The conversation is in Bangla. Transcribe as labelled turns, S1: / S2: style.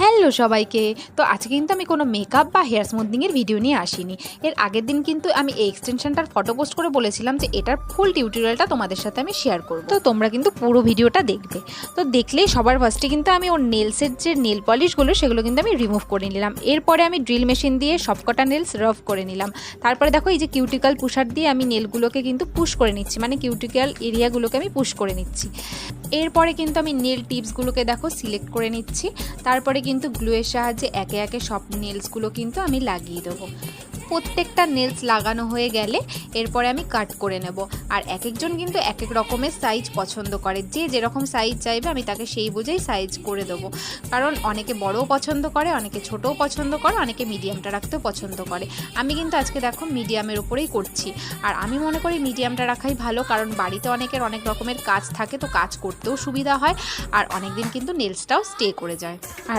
S1: হ্যালো সবাইকে। তো আজকে কিন্তু আমি কোনো মেকআপ বা হেয়ার স্মুথনিংয়ের ভিডিও নিয়ে আসিনি। এর আগের দিন কিন্তু আমি এই এক্সটেনশনটার ফটো পোস্ট করে বলেছিলাম যে এটার ফুল টিউটোরিয়ালটা তোমাদের সাথে আমি শেয়ার করব। তো তোমরা কিন্তু পুরো ভিডিওটা দেখবে। তো দেখলেই সবার ফার্স্টে কিন্তু আমি ওর নেলসের যে নেল পলিশগুলো সেগুলো কিন্তু আমি রিমুভ করে নিলাম। এরপরে আমি ড্রিল মেশিন দিয়ে সবকটা নেলস রাফ করে নিলাম। তারপরে দেখো এই যে কিউটিক্যাল পুশার দিয়ে আমি নেলগুলোকে কিন্তু পুশ করে নিচ্ছি, মানে কিউটিক্যাল এরিয়াগুলোকে আমি পুশ করে নিচ্ছি। এরপরে কিন্তু আমি নেল টিপসগুলোকে দেখো সিলেক্ট করে নিচ্ছি। তারপরে কিন্তু গ্লুয়ের সাহায্যে একে একে সব নেলসগুলো কিন্তু আমি লাগিয়ে দেবো। প্রত্যেকটা নেলস লাগানো হয়ে গেলে এরপরে আমি কাট করে নেব। আর এক একজন কিন্তু এক এক রকমের সাইজ পছন্দ করে, যে যেরকম সাইজ চাইবে আমি তাকে সেই বুঝেই সাইজ করে দেবো। কারণ অনেকে বড়ও পছন্দ করে, অনেকে ছোটও পছন্দ করে, অনেকে মিডিয়ামটা রাখতেও পছন্দ করে। আমি কিন্তু আজকে দেখো মিডিয়ামের উপরেই করছি। আর আমি মনে করি মিডিয়ামটা রাখাই ভালো, কারণ বাড়িতে অনেকের অনেক রকমের কাজ থাকে, তো কাজ করতেও সুবিধা হয় আর অনেক দিন কিন্তু নেলসটাও স্টে করে যায়। আর